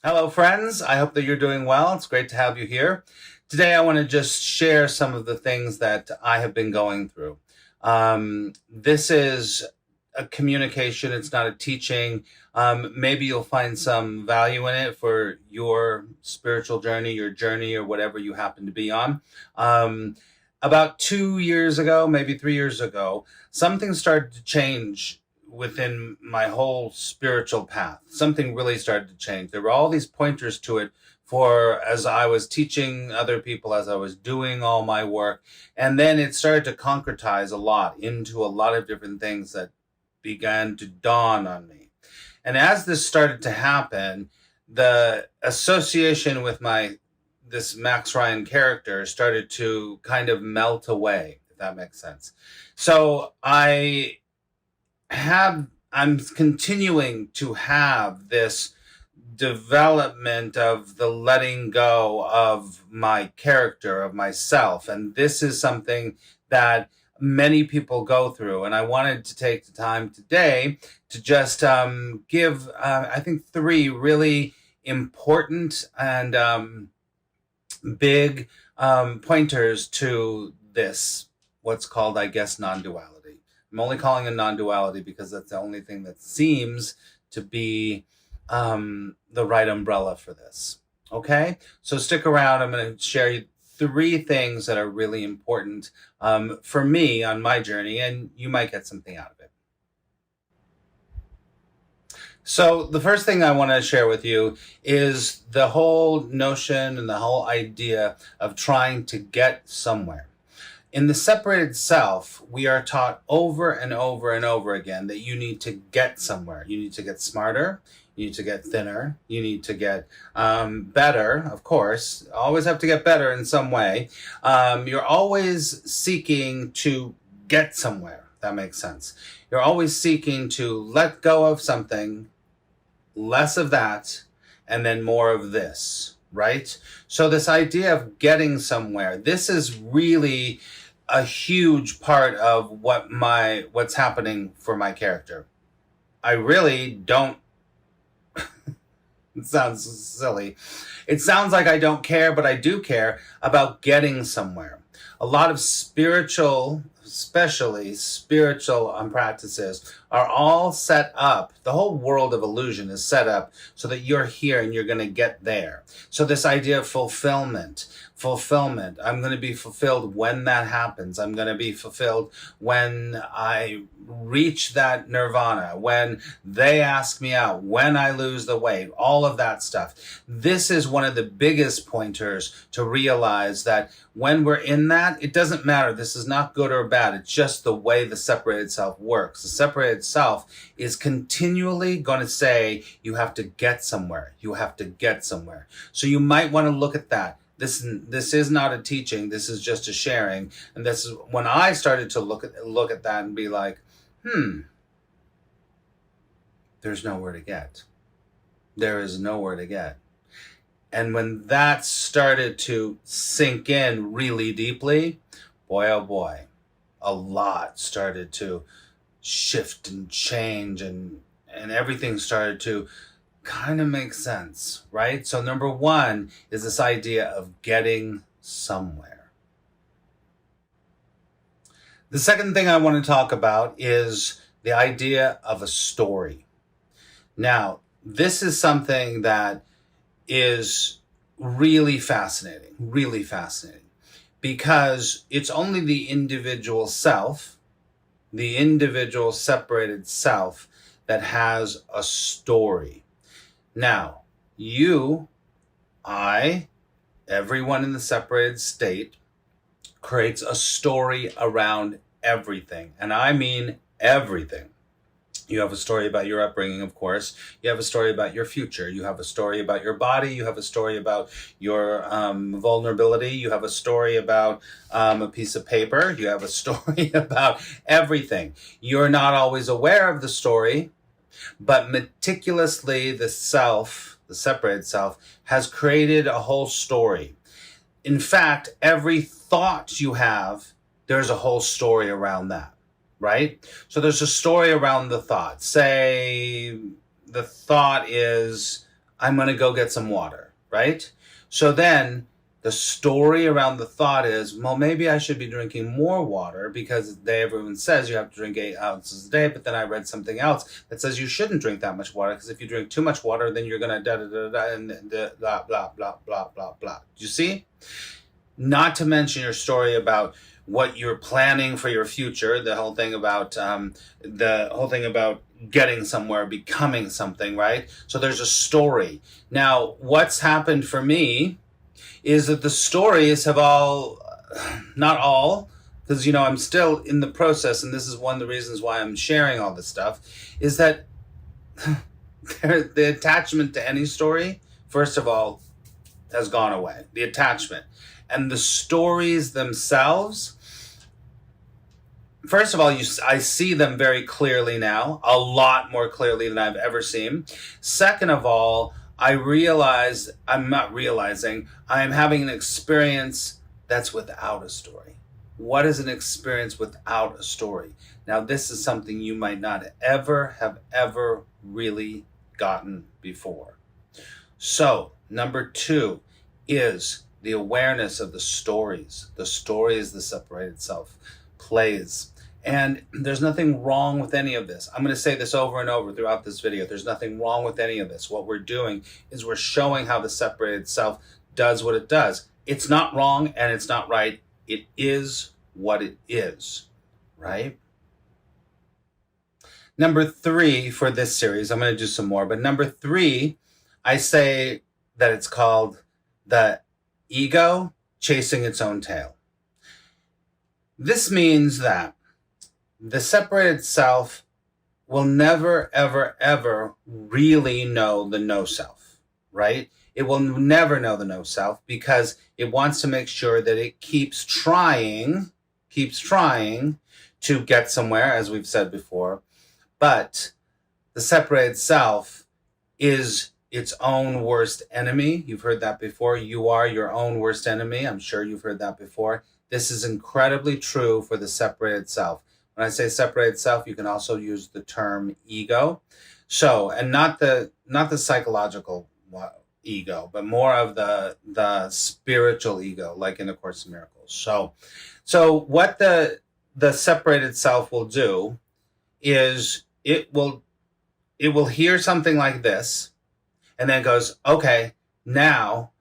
Hello, friends. I hope that you're doing well. It's great to have you here. Today, I want to just share some of the things that I have been going through. This is a communication, it's not a teaching. Maybe you'll find some value in it for your spiritual journey, your journey, or whatever you happen to be on. About 2 years ago, maybe 3 years ago, something started to change within my whole spiritual path. Something really started to change. There were all these pointers to it for as I was teaching other people, as I was doing all my work. And then it started to concretize a lot into a lot of different things that began to dawn on me. And as this started to happen, the association with this Max Ryan character started to kind of melt away, if that makes sense. So I'm continuing to have this development of the letting go of my character, of myself. And this is something that many people go through. And I wanted to take the time today to just give, I think, three really important and big pointers to this, what's called, I guess, non-duality. I'm only calling it non-duality because that's the only thing that seems to be the right umbrella for this. Okay? So stick around. I'm going to share three things that are really important for me on my journey, and you might get something out of it. So the first thing I want to share with you is the whole notion and the whole idea of trying to get somewhere. In the separated self, we are taught over and over and over again that you need to get somewhere. You need to get smarter. You need to get thinner. You need to get better, of course. Always have to get better in some way. You're always seeking to get somewhere. That makes sense. You're always seeking to let go of something, less of that, and then more of this. Right? So this idea of getting somewhere, this is really a huge part of what's happening for my character. I really don't, it sounds silly. It sounds like I don't care, but I do care about getting somewhere. A lot of spiritual, especially spiritual practices, are all set up. The whole world of illusion is set up so that you're here and you're going to get there. So this idea of fulfillment. I'm going to be fulfilled when that happens. I'm going to be fulfilled when I reach that nirvana, when they ask me out, when I lose the weight, all of that stuff. This is one of the biggest pointers to realize that when we're in that, it doesn't matter. This is not good or bad. It's just the way the separated self works. The separated self is continually going to say, you have to get somewhere. You have to get somewhere. So you might want to look at that. This is not a teaching. This is just a sharing. And this is when I started to look at that and be like, there's nowhere to get. There is nowhere to get. And when that started to sink in really deeply, boy, oh boy, a lot started to shift and change and everything started to kind of make sense, right? So number one is this idea of getting somewhere. The second thing I want to talk about is the idea of a story. Now, this is something that is really fascinating, because it's only the individual self, the individual separated self, that has a story. Now, you, I, everyone in the separated state creates a story around everything. And I mean everything. You have a story about your upbringing, of course. You have a story about your future. You have a story about your body. You have a story about your vulnerability. You have a story about a piece of paper. You have a story about everything. You're not always aware of the story, but meticulously the self, the separated self, has created a whole story. In fact, every thought you have, there's a whole story around that. Right? So there's a story around the thought. Say the thought is, I'm going to go get some water, right? So then the story around the thought is, well, maybe I should be drinking more water because everyone says you have to drink 8 ounces a day. But then I read something else that says you shouldn't drink that much water because if you drink too much water, then you're going to da-da-da-da and blah, blah, blah, blah, blah, blah. Do you see? Not to mention your story about what you're planning for your future, the whole thing about getting somewhere, becoming something, right? So there's a story. Now, what's happened for me is that the stories have all, not all, because, I'm still in the process, and this is one of the reasons why I'm sharing all this stuff, is that the attachment to any story, first of all, has gone away. The attachment. And the stories themselves, first of all, I see them very clearly now, a lot more clearly than I've ever seen. Second of all, I'm having an experience that's without a story. What is an experience without a story? Now, this is something you might not have ever really gotten before. So, number 2 is the awareness of the stories the separated self plays. And there's nothing wrong with any of this. I'm going to say this over and over throughout this video. There's nothing wrong with any of this. What we're doing is we're showing how the separated self does what it does. It's not wrong and it's not right. It is what it is, right? Number 3 for this series, I'm going to do some more, but number 3, I say that it's called the ego chasing its own tail. This means that the separated self will never, ever, ever really know the no self, right? It will never know the no self because it wants to make sure that it keeps trying to get somewhere, as we've said before. But the separated self is its own worst enemy. You've heard that before. You are your own worst enemy. I'm sure you've heard that before. This is incredibly true for the separated self. When I say separated self, you can also use the term ego. So, and not the psychological ego, but more of the spiritual ego, like in A Course in Miracles. So what the separated self will do is it will hear something like this, and then goes, okay, now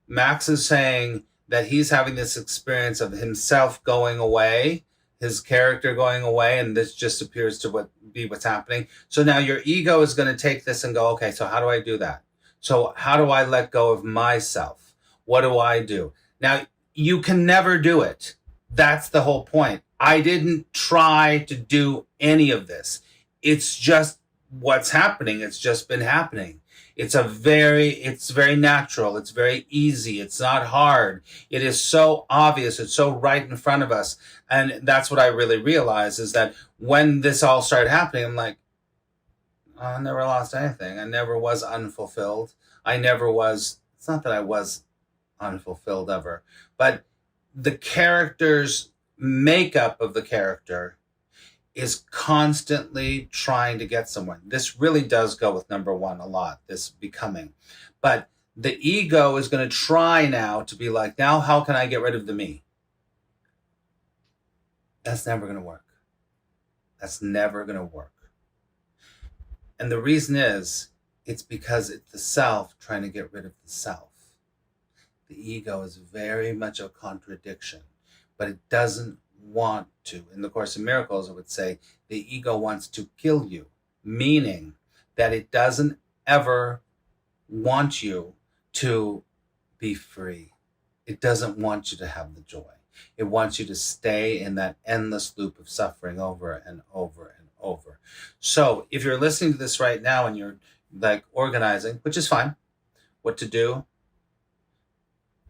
Max is saying that he's having this experience of himself going away, his character going away, and this just appears to be what's happening. So now your ego is going to take this and go, okay, so how do I do that? So how do I let go of myself? What do I do? Now, you can never do it. That's the whole point. I didn't try to do any of this. It's just what's happening. It's just been happening. It's very natural. It's very easy. It's not hard. It is so obvious. It's so right in front of us. And that's what I really realized is that when this all started happening, I'm like, oh, I never lost anything. I never was unfulfilled. It's not that I was unfulfilled ever, but the character's makeup of the character is constantly trying to get somewhere. This really does go with number 1 a lot, this becoming. But the ego is going to try now to be like, now how can I get rid of the me? That's never going to work. That's never going to work. And the reason is, it's because it's the self trying to get rid of the self. The ego is very much a contradiction, but it doesn't want to. In the Course in Miracles, it would say the ego wants to kill you, meaning that it doesn't ever want you to be free. It doesn't want you to have the joy. It wants you to stay in that endless loop of suffering over and over and over. So if you're listening to this right now and you're like organizing, which is fine, what to do,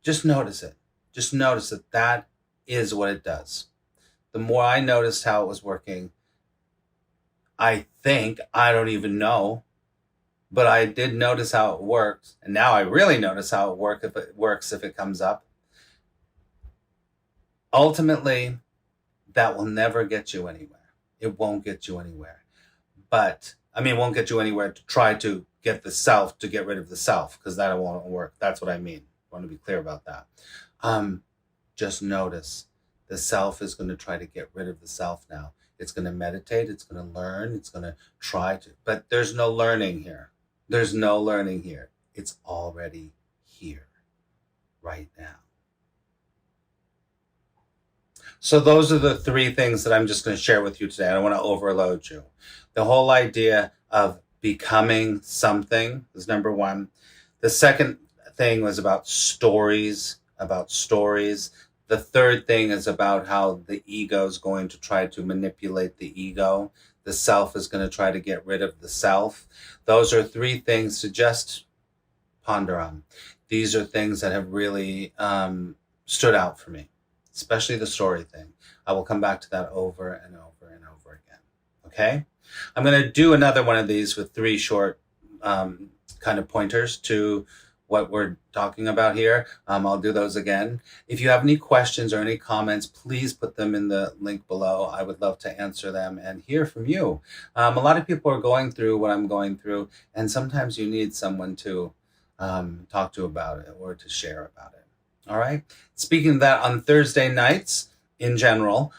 just notice it. Just notice that that is what it does. The more I noticed how it was working, I don't even know, but I did notice how it worked. And now I really notice how it works if it comes up. Ultimately, that will never get you anywhere. It won't get you anywhere. But, it won't get you anywhere to try to get the self to get rid of the self, because that won't work. That's what I mean. I want to be clear about that. Just notice the self is going to try to get rid of the self now. It's going to meditate. It's going to learn. It's going to try to, but there's no learning here. There's no learning here. It's already here right now. So those are the three things that I'm just going to share with you today. I don't want to overload you. The whole idea of becoming something is number one. The second thing was about stories. The third thing is about how the ego is going to try to manipulate the ego. The self is going to try to get rid of the self. Those are three things to just ponder on. These are things that have really stood out for me, especially the story thing. I will come back to that over and over and over again. Okay? I'm going to do another one of these with three short kind of pointers to what we're talking about here. I'll do those again. If you have any questions or any comments, please put them in the link below. I would love to answer them and hear from you. A lot of people are going through what I'm going through, and sometimes you need someone to talk to about it or to share about it. All right. Speaking of that, on Thursday nights, in general,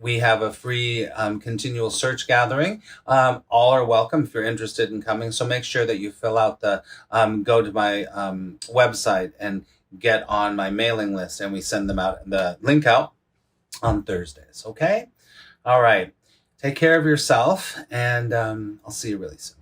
we have a free continual search gathering. All are welcome if you're interested in coming. So make sure that you fill out the, go to my website and get on my mailing list, and we send them out, the link out on Thursdays. Okay? All right. Take care of yourself, and I'll see you really soon.